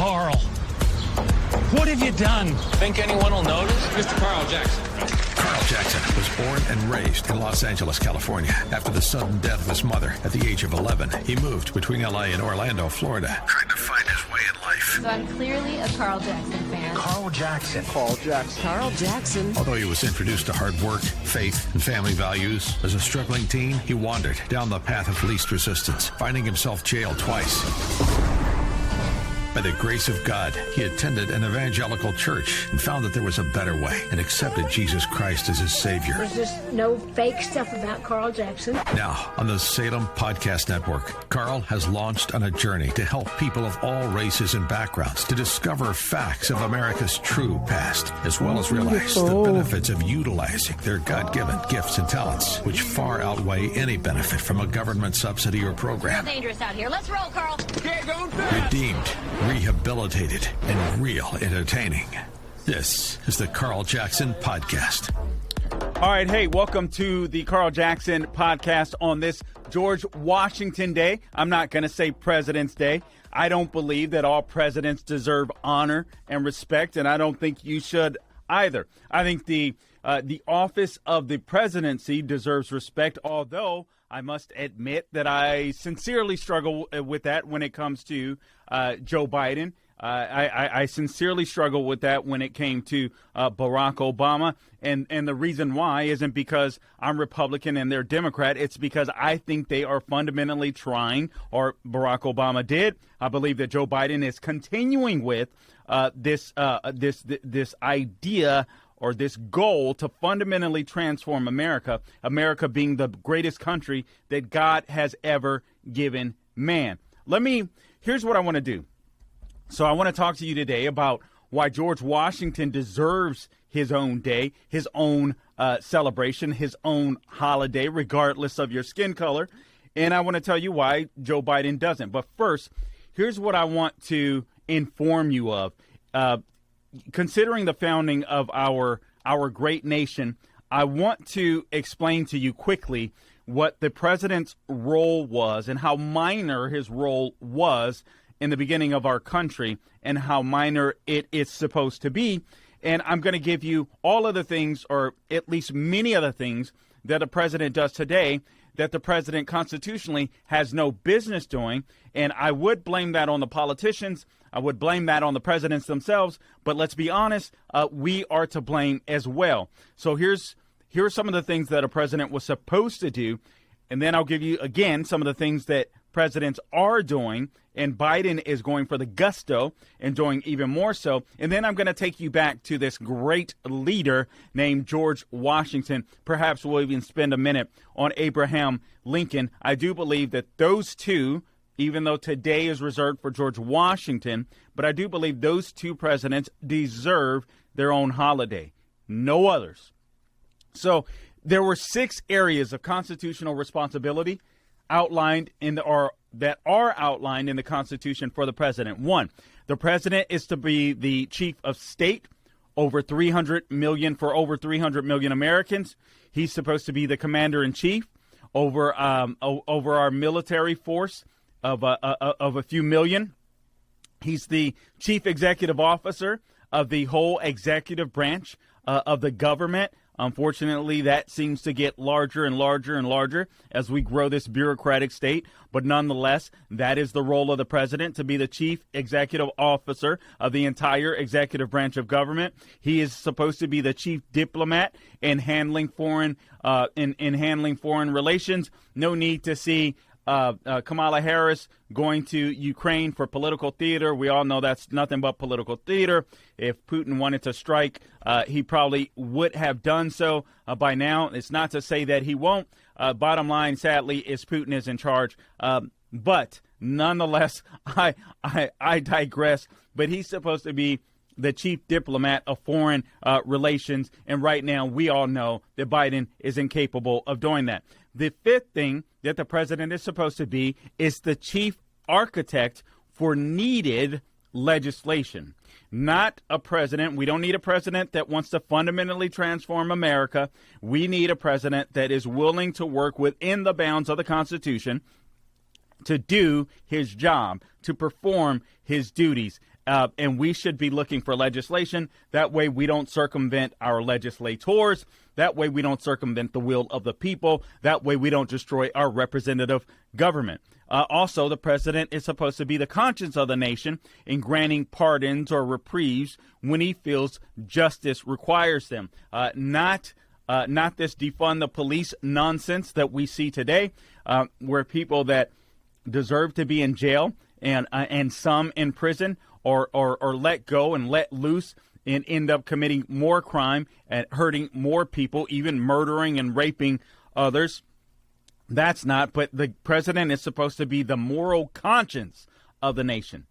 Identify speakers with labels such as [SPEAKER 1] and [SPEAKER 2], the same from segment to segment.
[SPEAKER 1] Carl, what have you done?
[SPEAKER 2] Think anyone will notice?
[SPEAKER 3] Mr. Carl Jackson.
[SPEAKER 4] Carl Jackson was born and raised in Los Angeles, California. After the sudden death of his mother at the age of 11, he moved between L.A. and Orlando, Florida, trying to find his way in life.
[SPEAKER 5] So I'm clearly a Carl Jackson fan.
[SPEAKER 1] Carl Jackson.
[SPEAKER 6] Carl Jackson.
[SPEAKER 5] Carl Jackson.
[SPEAKER 4] Although he was introduced to hard work, faith, and family values, as a struggling teen, he wandered down the path of least resistance, finding himself jailed twice. By the grace of God, he attended an evangelical church and found that there was a better way and accepted Jesus Christ as his Savior.
[SPEAKER 7] There's just no fake stuff about Carl Jackson.
[SPEAKER 4] Now, on the Salem Podcast Network, Carl has launched on a journey to help people of all races and backgrounds to discover facts of America's true past, as well as realize the benefits of utilizing their God-given gifts and talents, which far outweigh any benefit from a government subsidy or program.
[SPEAKER 5] Dangerous out here. Let's roll, Carl.
[SPEAKER 4] Redeemed, rehabilitated, and real entertaining. This is the Carl Jackson Podcast.
[SPEAKER 8] All right, hey, welcome to the Carl Jackson Podcast on this George Washington Day. I'm not going to say President's Day. I don't believe that all presidents deserve honor and respect, and I don't think you should either. I think the office of the presidency deserves respect, although I must admit that I sincerely struggle with that when it comes to Joe Biden. I sincerely struggle with that when it came to Barack Obama. And the reason why isn't because I'm Republican and they're Democrat. It's because I think they are fundamentally trying, or Barack Obama did. I believe that Joe Biden is continuing with this idea or this goal to fundamentally transform America, America being the greatest country that God has ever given man. Here's what I want to do. So I want to talk to you today about why George Washington deserves his own day, his own celebration, his own holiday, regardless of your skin color. And I want to tell you why Joe Biden doesn't. But first, here's what I want to inform you of. Considering the founding of our great nation, I want to explain to you quickly what the president's role was and how minor his role was in the beginning of our country and how minor it is supposed to be. And I'm going to give you all of the things, or at least many of the things, that a president does today that the president constitutionally has no business doing. And I would blame that on the politicians. I would blame that on the presidents themselves. But let's be honest, we are to blame as well. So here are some of the things that a president was supposed to do. And then I'll give you, again, some of the things that presidents are doing. And Biden is going for the gusto and doing even more so. And then I'm going to take you back to this great leader named George Washington. Perhaps we'll even spend a minute on Abraham Lincoln. I do believe that those two, even though today is reserved for George Washington, but I do believe those two presidents deserve their own holiday. No others. So there were 6 areas of constitutional responsibility outlined that are outlined in the Constitution for the president. 1, the president is to be the chief of state over 300 million Americans. He's supposed to be the commander in chief over our military force of a few million. He's the chief executive officer of the whole executive branch of the government. Unfortunately, that seems to get larger and larger and larger as we grow this bureaucratic state. But nonetheless, that is the role of the president, to be the chief executive officer of the entire executive branch of government. He is supposed to be the chief diplomat in handling foreign relations. No need to see Kamala Harris going to Ukraine for political theater. We all know that's nothing but political theater. If Putin wanted to strike, he probably would have done so by now. It's not to say that he won't. Bottom line, sadly, is Putin is in charge. But nonetheless, I digress. But he's supposed to be the chief diplomat of foreign relations. And right now, we all know that Biden is incapable of doing that. The 5th thing that the president is supposed to be is the chief architect for needed legislation. Not a president. We don't need a president that wants to fundamentally transform America. We need a president that is willing to work within the bounds of the Constitution to do his job, to perform his duties. and we should be looking for legislation. That way we don't circumvent our legislators. That way we don't circumvent the will of the people. That way we don't destroy our representative government. Also, the president is supposed to be the conscience of the nation in granting pardons or reprieves when he feels justice requires them. Not this defund the police nonsense that we see today, where people that deserve to be in jail and some in prison or let go and let loose and end up committing more crime and hurting more people, even murdering and raping others. That's not, but the president is supposed to be the moral conscience of the nation.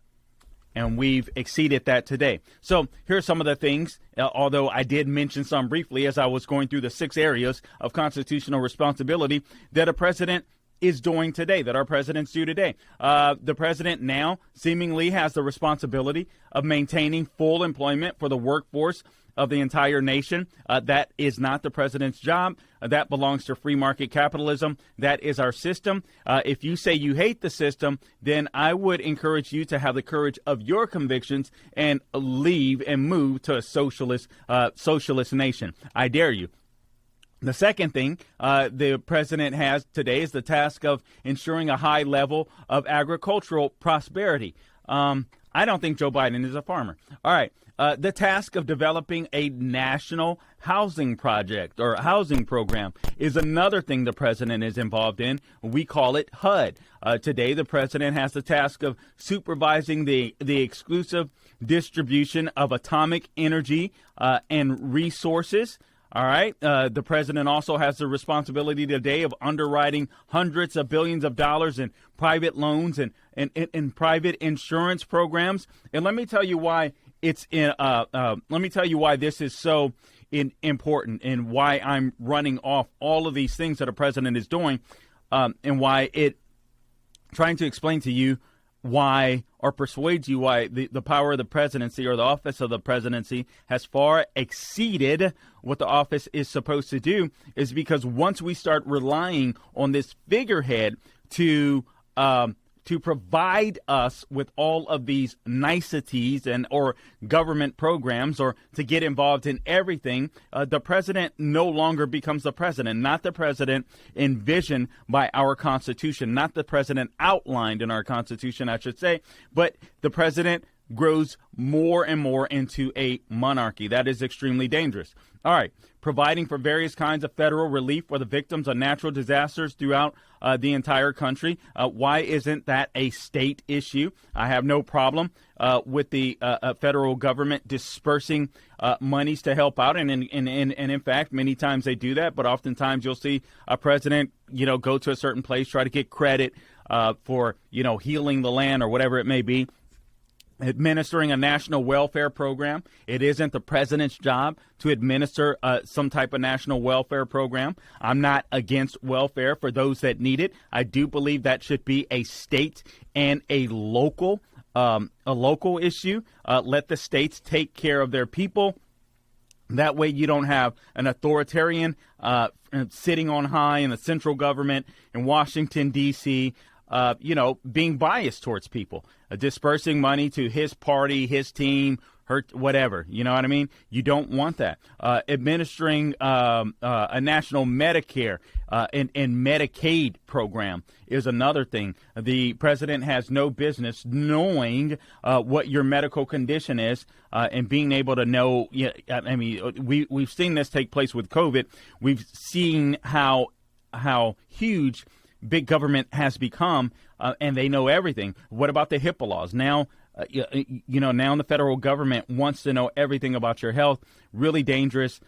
[SPEAKER 8] And we've exceeded that today. So here are some of the things, although I did mention some briefly as I was going through the 6 areas of constitutional responsibility that a president is doing today, that our presidents do today. The president now seemingly has the responsibility of maintaining full employment for the workforce of the entire nation. That is not the president's job. That belongs to free market capitalism. That is our system. If you say you hate the system, then I would encourage you to have the courage of your convictions and leave and move to a socialist nation. I dare you. The second thing the president has today is the task of ensuring a high level of agricultural prosperity. I don't think Joe Biden is a farmer. All right. The task of developing a national housing project or housing program is another thing the president is involved in. We call it HUD. Today, the president has the task of supervising the exclusive distribution of atomic energy and resources. All right. The president also has the responsibility today of underwriting hundreds of billions of dollars in private loans and private insurance programs. And let me tell you why let me tell you why this is so important and why I'm running off all of these things that a president is doing, and why trying to explain to you why or persuade you why the power of the presidency or the office of the presidency has far exceeded what the office is supposed to do is because once we start relying on this figurehead to provide us with all of these niceties or government programs or to get involved in everything, the president no longer becomes the president, not the president envisioned by our Constitution, not the president outlined in our Constitution, I should say, but the president grows more and more into a monarchy. That is extremely dangerous. All right. Providing for various kinds of federal relief for the victims of natural disasters throughout the entire country. Why isn't that a state issue? I have no problem with the federal government dispersing monies to help out. And in fact, many times they do that. But oftentimes you'll see a president, go to a certain place, try to get credit for, healing the land or whatever it may be. Administering a national welfare program. It isn't the president's job to administer some type of national welfare program. I'm not against welfare for those that need it. I do believe that should be a state and a local issue. Let the states take care of their people. That way you don't have an authoritarian sitting on high in the central government in Washington, D.C., being biased towards people, dispersing money to his party, his team, whatever. You know what I mean? You don't want that. Administering a national Medicare and Medicaid program is another thing. The president has no business knowing what your medical condition is and being able to know. We've seen this take place with COVID. We've seen how huge big government has become, and they know everything. What about the HIPAA laws? Now, now the federal government wants to know everything about your health. Really dangerous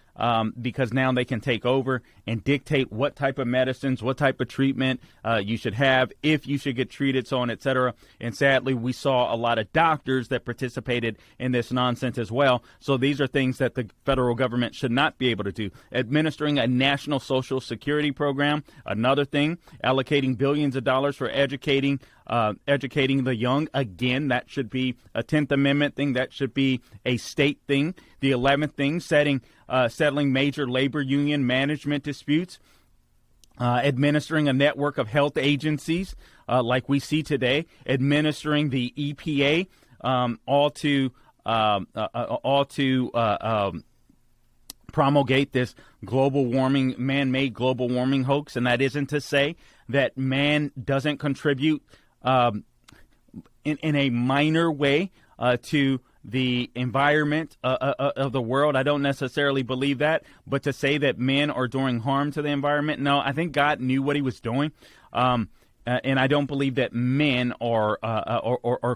[SPEAKER 8] because now they can take over and dictate what type of medicines, what type of treatment you should have, if you should get treated, so on, et cetera. And sadly, we saw a lot of doctors that participated in this nonsense as well. So these are things that the federal government should not be able to do. Administering a national social security program, another thing. Allocating billions of dollars for educating the young. Again, that should be a 10th Amendment thing. That should be a state thing. The 11th thing, settling major labor union management disputes. Administering a network of health agencies like we see today. Administering the EPA all to promulgate this global warming, man-made global warming hoax. And that isn't to say that man doesn't contribute in a minor way to the environment of the world. I don't necessarily believe that, but to say that men are doing harm to the environment, no, I think God knew what he was doing. And I don't believe that men are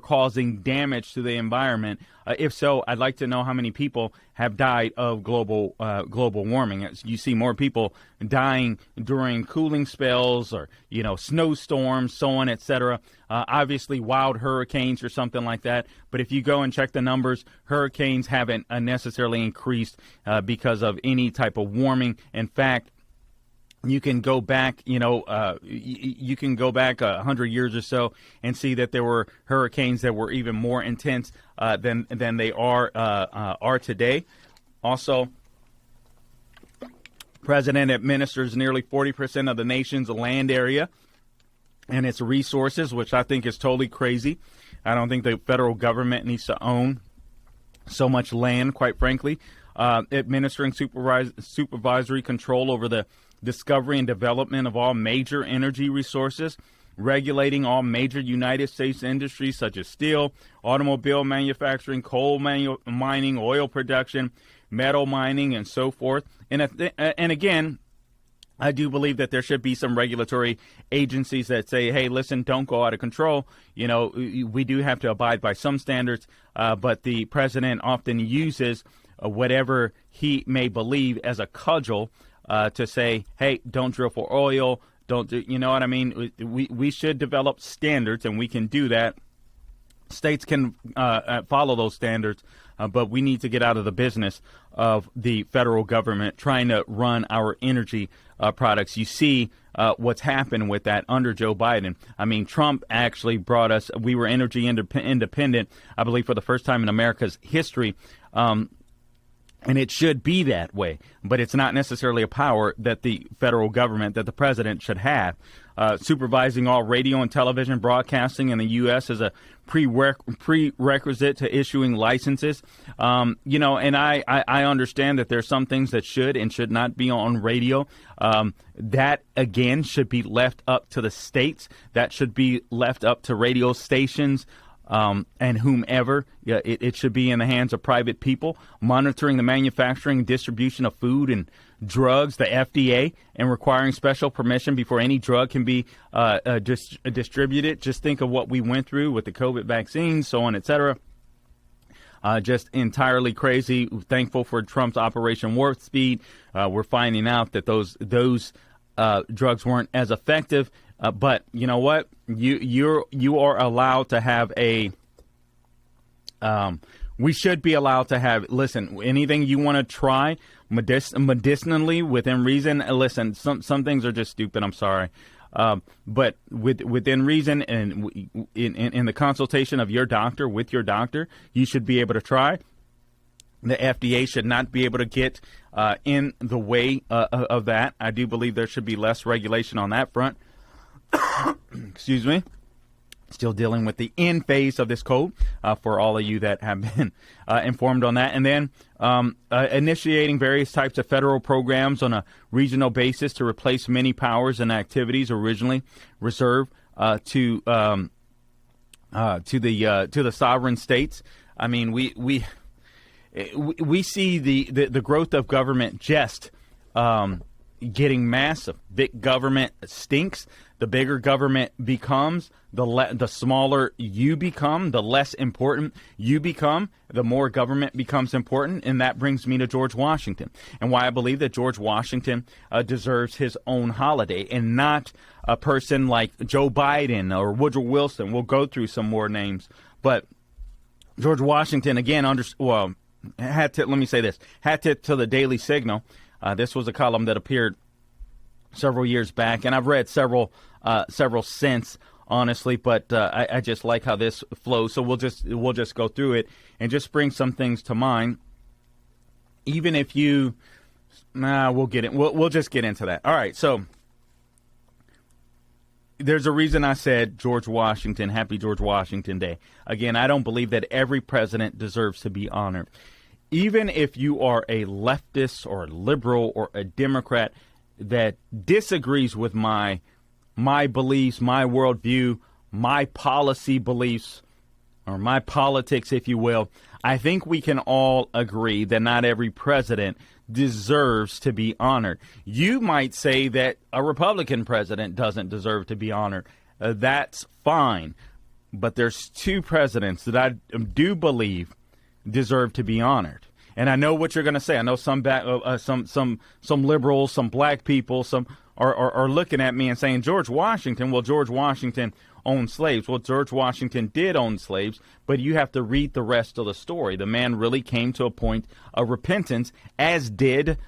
[SPEAKER 8] causing damage to the environment. If so, I'd like to know how many people have died of global warming. You see more people dying during cooling spells or snowstorms, so on, etc. Obviously, wild hurricanes or something like that. But if you go and check the numbers, hurricanes haven't necessarily increased because of any type of warming. In fact, you can go back, you can go back 100 years or so and see that there were hurricanes that were even more intense than they are today. Also, President administers nearly 40% of the nation's land area and its resources, which I think is totally crazy. I don't think the federal government needs to own so much land, quite frankly. Administering supervisory control over the discovery and development of all major energy resources, regulating all major United States industries such as steel, automobile manufacturing, coal mining, oil production, metal mining, and so forth. And again, I do believe that there should be some regulatory agencies that say, hey, listen, don't go out of control. We do have to abide by some standards, but the president often uses whatever he may believe as a cudgel to say, hey, don't drill for oil, don't do, you know what I mean? We should develop standards, and we can do that. States can follow those standards, but we need to get out of the business of the federal government trying to run our energy products. You see what's happened with that under Joe Biden. I mean, Trump actually brought us, we were energy independent, I believe, for the first time in America's history. And it should be that way, but it's not necessarily a power that the federal government, that the president should have. Supervising all radio and television broadcasting in the U.S. is a prerequisite to issuing licenses. And I understand that there's some things that should and should not be on radio. That, again, should be left up to the states. That should be left up to radio stations. And whomever, it should be in the hands of private people, monitoring the manufacturing and distribution of food and drugs, the FDA, and requiring special permission before any drug can be distributed. Just think of what we went through with the COVID vaccines, so on, et cetera. Just entirely crazy. Thankful for Trump's Operation Warp Speed. We're finding out that those drugs weren't as effective. But you know what? You are allowed to have a. We should be allowed to have. Listen, anything you want to try medicinally within reason. Listen, some things are just stupid. I'm sorry, but within reason and in the consultation of your doctor with your doctor, you should be able to try. The FDA should not be able to get in the way of that. I do believe there should be less regulation on that front. Excuse me. Still dealing with the end phase of this code for all of you that have been informed on that. And then initiating various types of federal programs on a regional basis to replace many powers and activities originally reserved to the sovereign states. I mean, we see the growth of government just getting massive. Big government stinks. The bigger government becomes, the smaller you become, the less important you become, the more government becomes important. And that brings me to George Washington and why I believe that George Washington deserves his own holiday and not a person like Joe Biden or Woodrow Wilson. We'll go through some more names. But George Washington, again, had to the Daily Signal. This was a column that appeared several years back, and I've read several since, honestly. But I just like how this flows, so we'll just go through it and just bring some things to mind. Even if you, we'll get it. We'll just get into that. All right. So there's a reason I said George Washington, happy George Washington Day. Again, I don't believe that every president deserves to be honored. Even if you are a leftist or a liberal or a Democrat that disagrees with my beliefs, my worldview, my policy beliefs, or my politics, if you will, I think we can all agree that not every president deserves to be honored. You might say that a Republican president doesn't deserve to be honored. That's fine. But there's two presidents that I do believe deserve to be honored. And I know what you're going to say. I know some liberals, some black people, some are looking at me and saying, George Washington, well, George Washington owned slaves. Well, George Washington did own slaves, but you have to read the rest of the story. The man really came to a point of repentance, as did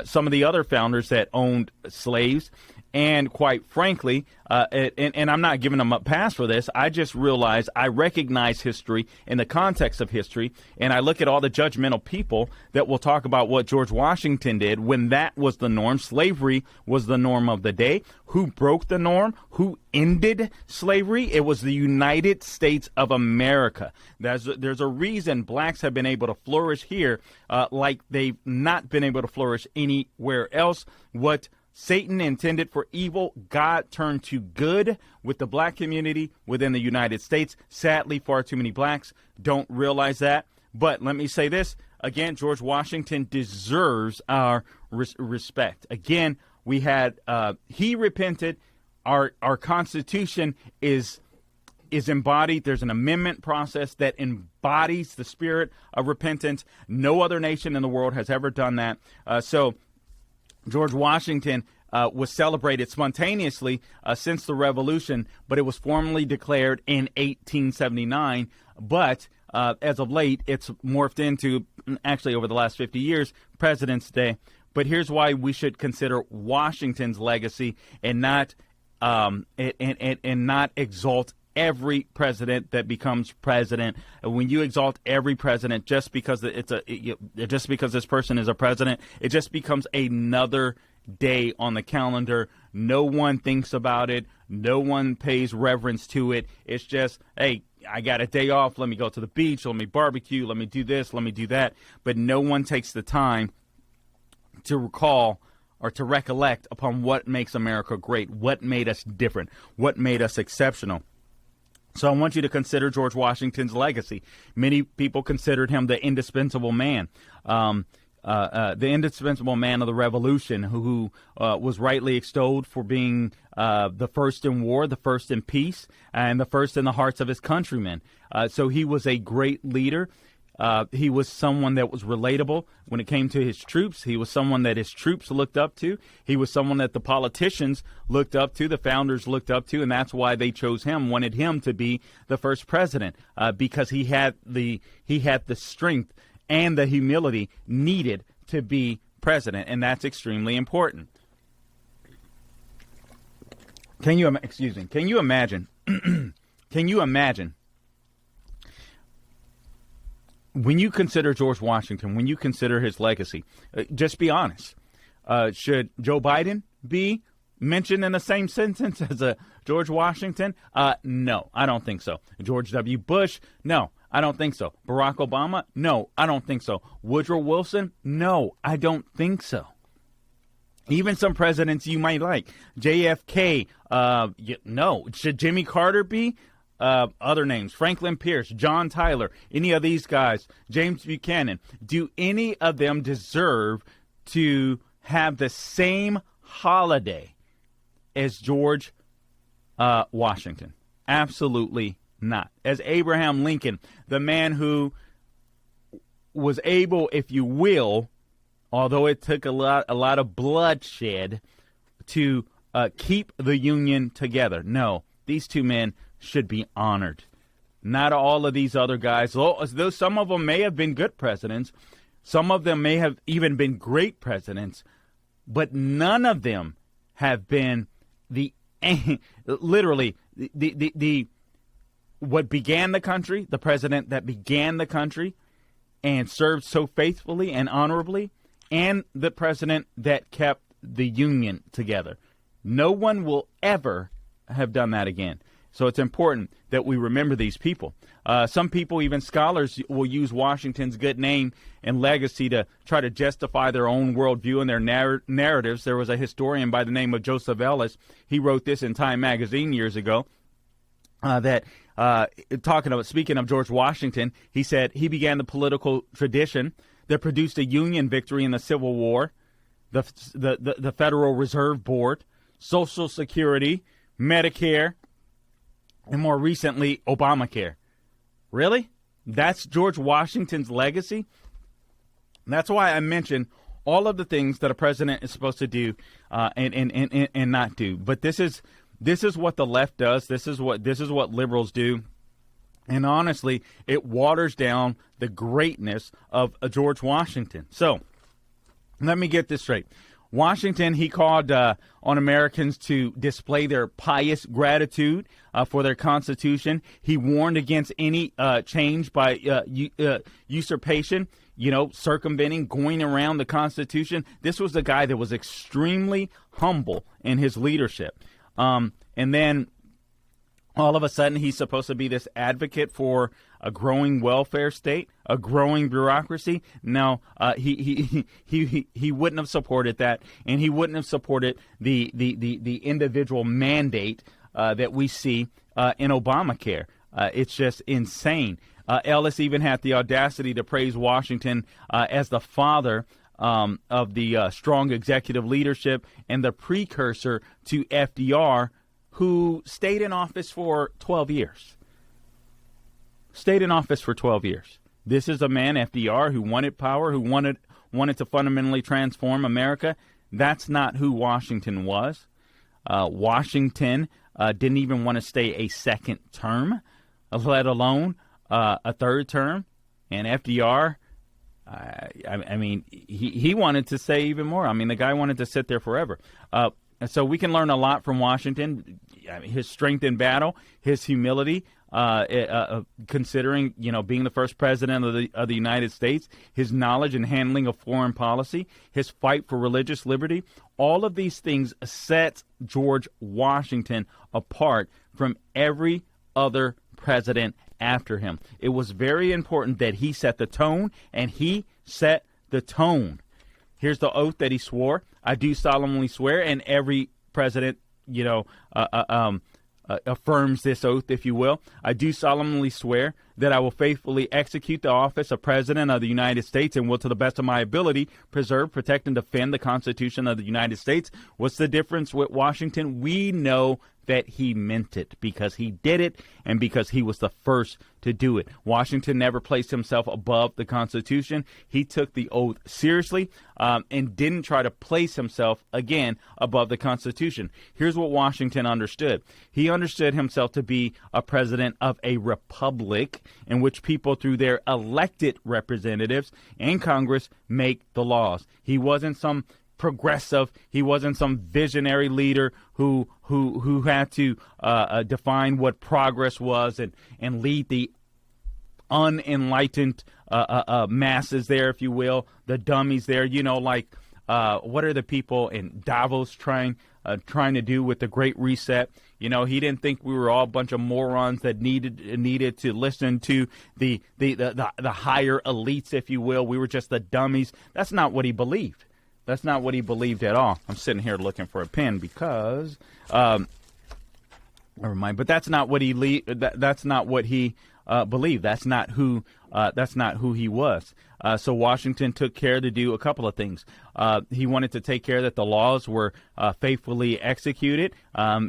[SPEAKER 8] some of the other founders that owned slaves. And quite frankly, and I'm not giving them a pass for this, I just realize I recognize history in the context of history, and I look at all the judgmental people that will talk about what George Washington did when that was the norm. Slavery was the norm of the day. Who broke the norm? Who ended slavery? It was the United States of America. There's a reason blacks have been able to flourish here like they've not been able to flourish anywhere else. What Satan intended for evil, God turned to good with the black community within the United States. Sadly, far too many blacks don't realize that. But let me say this again: George Washington deserves our respect. Again, we had he repented. Our Constitution is embodied. There's an amendment process that embodies the spirit of repentance. No other nation in the world has ever done that. So George Washington was celebrated spontaneously since the Revolution, but it was formally declared in 1879. But as of late, it's morphed into, actually over the last 50 years, President's Day. But here's why we should consider Washington's legacy and not not exalt every president that becomes president. When you exalt every president just because just because this person is a president, it just becomes another day on the calendar. No one thinks about it. No one pays reverence to it. It's just, hey, I got a day off. Let me go to the beach. Let me barbecue. Let me do this. Let me do that. But no one takes the time to recall or to recollect upon what makes America great, what made us different, what made us exceptional. So I want you to consider George Washington's legacy. Many people considered him the indispensable man, the indispensable man of the Revolution, who was rightly extolled for being the first in war, the first in peace, and the first in the hearts of his countrymen. So he was a great leader. He was someone that was relatable when it came to his troops. He was someone that his troops looked up to. He was someone that the politicians looked up to, the founders looked up to, and that's why they chose him, wanted him to be the first president, because he had the strength and the humility needed to be president, and that's extremely important. Can you imagine? Can you imagine? When you consider George Washington, when you consider his legacy, just be honest. Should Joe Biden be mentioned in the same sentence as George Washington? No, I don't think so. George W. Bush? No, I don't think so. Barack Obama? No, I don't think so. Woodrow Wilson? No, I don't think so. Even some presidents you might like. JFK? No. Should Jimmy Carter be? Other names, Franklin Pierce, John Tyler, any of these guys, James Buchanan, do any of them deserve to have the same holiday as George Washington? Absolutely not. As Abraham Lincoln, the man who was able, if you will, although it took a lot of bloodshed to keep the Union together. No, these two men should be honored. Not all of these other guys, though some of them may have been good presidents, some of them may have even been great presidents, but none of them have been literally what began the country, the president that began the country and served so faithfully and honorably, and the president that kept the Union together. No one will ever have done that again. So it's important that we remember these people. Some people, even scholars, will use Washington's good name and legacy to try to justify their own worldview and their narratives. There was a historian by the name of Joseph Ellis. He wrote this in Time magazine years ago. Speaking of George Washington, he said he began the political tradition that produced a Union victory in the Civil War, the Federal Reserve Board, Social Security, Medicare, and more recently, Obamacare. Really? That's George Washington's legacy? That's why I mentioned all of the things that a president is supposed to do and not do. But this is what the left does. This is what liberals do. And honestly, it waters down the greatness of George Washington. So let me get this straight. Washington, he called on Americans to display their pious gratitude for their Constitution. He warned against any change by usurpation, circumventing, going around the Constitution. This was a guy that was extremely humble in his leadership. And then all of a sudden, he's supposed to be this advocate for a growing welfare state, a growing bureaucracy. No, he wouldn't have supported that, and he wouldn't have supported the individual mandate that we see in Obamacare. It's just insane. Ellis even had the audacity to praise Washington as the father of the strong executive leadership and the precursor to FDR, who stayed in office for 12 years. Stayed in office for 12 years. This is a man, FDR, who wanted power, who wanted to fundamentally transform America. That's not who Washington was. Washington didn't even want to stay a second term, let alone a third term. And FDR, he wanted to stay even more. The guy wanted to sit there forever. So we can learn a lot from Washington, his strength in battle, his humility, considering, being the first president of the United States, his knowledge and handling of foreign policy, his fight for religious liberty. All of these things set George Washington apart from every other president after him. It was very important that he set the tone, and he set the tone. Here's the oath that he swore. I do solemnly swear, and every president, affirms this oath, if you will. I do solemnly swear that I will faithfully execute the office of President of the United States and will, to the best of my ability, preserve, protect, and defend the Constitution of the United States. What's the difference with Washington? We know that he meant it because he did it and because he was the first to do it. Washington never placed himself above the Constitution. He took the oath seriously and didn't try to place himself, again, above the Constitution. Here's what Washington understood. He understood himself to be a president of a republic in which people, through their elected representatives in Congress, make the laws. He wasn't some progressive. He wasn't some visionary leader who had to define what progress was and lead the unenlightened masses there, if you will, the dummies there. What are the people in Davos trying to do with the Great Reset? He didn't think we were all a bunch of morons that needed to listen to the higher elites, if you will. We were just the dummies. That's not what he believed. That's not what he believed at all. I'm sitting here looking for a pen because, never mind. But that's not what he that's not what he believed. That's not who he was. So Washington took care to do a couple of things. He wanted to take care that the laws were faithfully executed.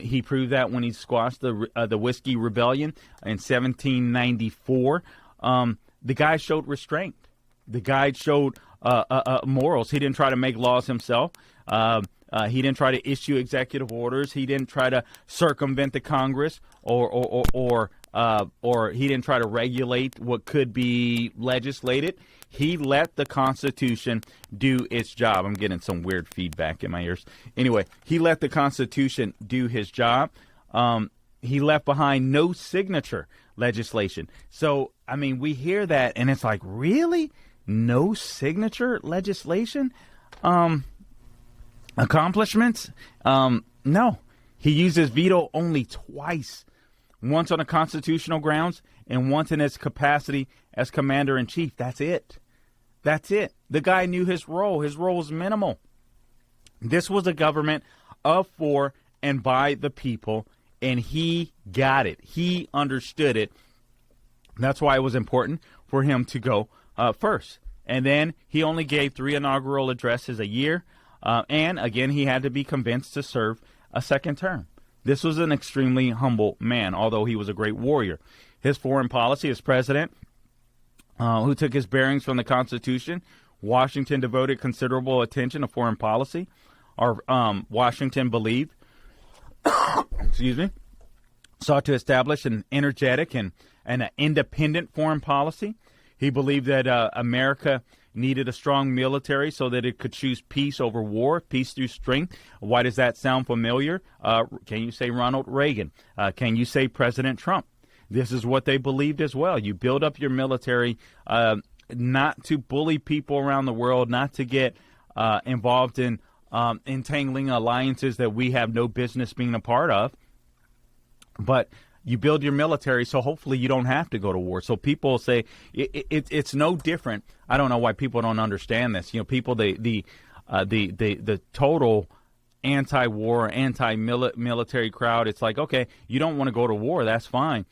[SPEAKER 8] He proved that when he squashed the Whiskey Rebellion in 1794. The guy showed restraint. The guy showed morals. He didn't try to make laws himself. He didn't try to issue executive orders. He didn't try to circumvent the Congress, or he didn't try to regulate what could be legislated. He let the Constitution do its job. I'm getting some weird feedback in my ears. Anyway, he let the Constitution do his job. He left behind no signature legislation. So, we hear that, and it's like, really? No signature legislation? Accomplishments? No. He used his veto only twice, once on a constitutional grounds and once in his capacity as commander-in-chief. That's it. That's it. The guy knew his role. His role was minimal. This was a government of, for, and by the people, and he got it. He understood it. That's why it was important for him to go first. And then he only gave 3 inaugural addresses a year. And again, he had to be convinced to serve a second term. This was an extremely humble man, although he was a great warrior. His foreign policy as president, who took his bearings from the Constitution, Washington devoted considerable attention to foreign policy. Washington believed, sought to establish an energetic and an independent foreign policy. He believed that America needed a strong military so that it could choose peace over war, peace through strength. Why does that sound familiar? Can you say Ronald Reagan? Can you say President Trump? This is what they believed as well. You build up your military not to bully people around the world, not to get involved in entangling alliances that we have no business being a part of, but you build your military so hopefully you don't have to go to war. So people say it's no different. I don't know why people don't understand this. You know, people the total anti-war, anti-military crowd. It's like, okay, you don't want to go to war. That's fine.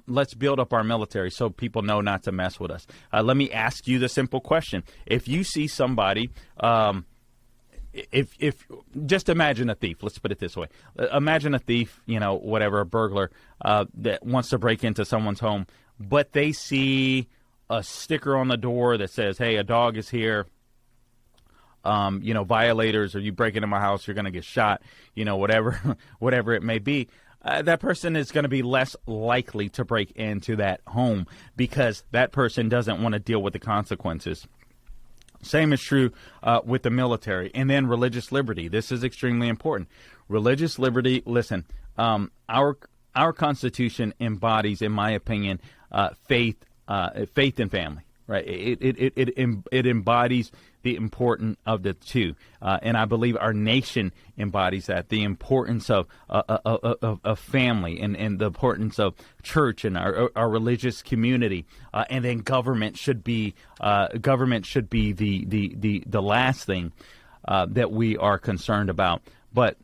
[SPEAKER 8] Let's build up our military so people know not to mess with us. Let me ask you the simple question: if you see somebody. If just imagine a thief, let's put it this way. Imagine a thief, whatever, a burglar that wants to break into someone's home, but they see a sticker on the door that says, hey, a dog is here. Violators, or you break into my house, you're going to get shot, whatever it may be. That person is going to be less likely to break into that home because that person doesn't want to deal with the consequences. Same is true with the military. And then religious liberty. This is extremely important. Religious liberty, listen, our Constitution embodies, in my opinion, faith and family, right? It embodies the importance of the two. And I believe our nation embodies that, the importance of family and the importance of church and our religious community. And then government should be the last thing that we are concerned about. But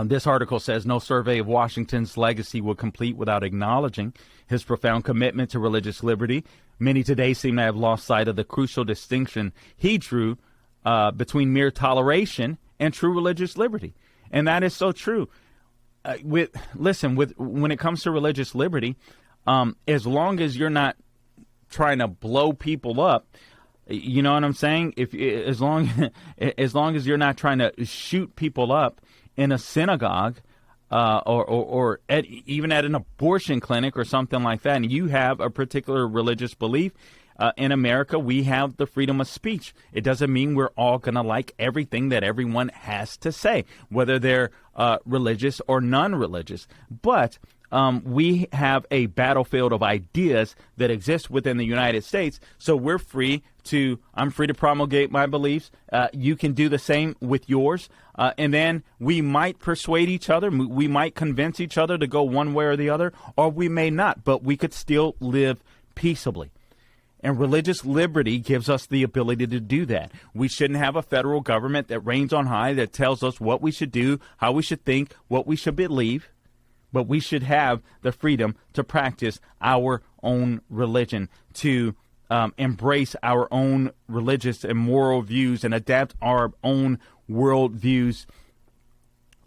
[SPEAKER 8] this article says no survey of Washington's legacy would complete without acknowledging his profound commitment to religious liberty. Many today seem to have lost sight of the crucial distinction he drew between mere toleration and true religious liberty. And that is so true. When it comes to religious liberty, as long as you're not trying to blow people up, you know what I'm saying? As long as you're not trying to shoot people up in a synagogue, or even at an abortion clinic or something like that, and you have a particular religious belief, in America, we have the freedom of speech. It doesn't mean we're all going to like everything that everyone has to say, whether they're religious or non-religious. But we have a battlefield of ideas that exists within the United States, so I'm free to promulgate my beliefs. You can do the same with yours, and then we might persuade each other. We might convince each other to go one way or the other, or we may not, but we could still live peaceably. And religious liberty gives us the ability to do that. We shouldn't have a federal government that reigns on high that tells us what we should do, how we should think, what we should believe. But we should have the freedom to practice our own religion, to embrace our own religious and moral views and adapt our own world views,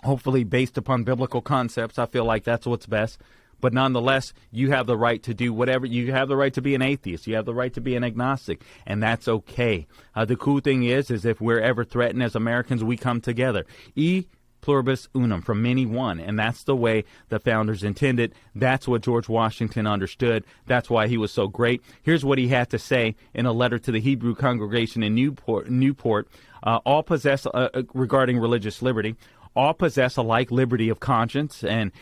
[SPEAKER 8] hopefully based upon biblical concepts. I feel like that's what's best. But nonetheless, you have the right to do whatever. You have the right to be an atheist. You have the right to be an agnostic, and that's okay. The cool thing is if we're ever threatened as Americans, we come together. E pluribus unum, from many one, and that's the way the founders intended. That's what George Washington understood. That's why he was so great. Here's what he had to say in a letter to the Hebrew congregation in Newport. All possess, regarding religious liberty, all possess a like liberty of conscience and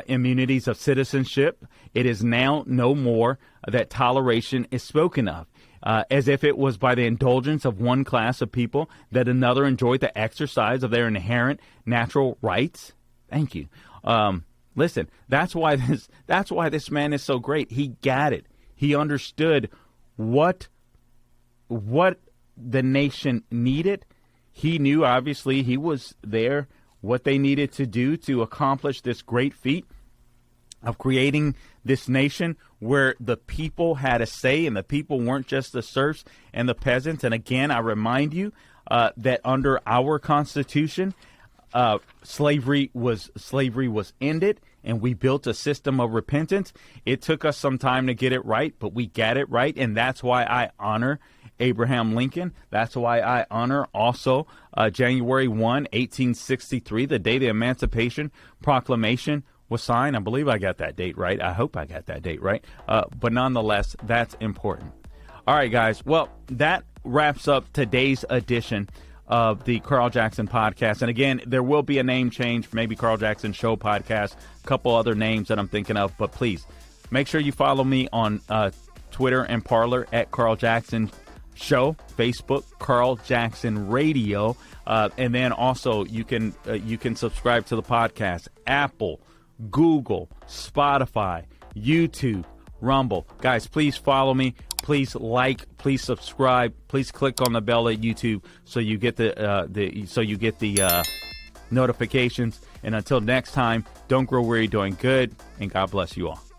[SPEAKER 8] immunities of citizenship. It is now no more that toleration is spoken of, as if it was by the indulgence of one class of people that another enjoyed the exercise of their inherent natural rights. Thank you. Listen, that's why this man is so great. He got it. He understood what the nation needed. He knew, obviously, he was there, what they needed to do to accomplish this great feat of creating this nation where the people had a say and the people weren't just the serfs and the peasants. And again, I remind you that under our Constitution, slavery was ended, and we built a system of repentance. It took us some time to get it right, but we got it right, and that's why I honor Abraham Lincoln. That's why I honor also January 1, 1863, the day the Emancipation Proclamation was signed. I believe I got that date right. I hope I got that date right. But nonetheless, that's important. All right, guys. Well, that wraps up today's edition of the Carl Jackson podcast. And again, there will be a name change, maybe Carl Jackson Show podcast, a couple other names that I'm thinking of. But please make sure you follow me on Twitter and Parler at Carl Jackson Show, Facebook, Carl Jackson Radio. And then also you can subscribe to the podcast, Apple, Google, Spotify, YouTube, Rumble. Guys, please follow me. Please like, please subscribe, please click on the bell at YouTube so you get the notifications. And until next time, don't grow weary doing good, and God bless you all.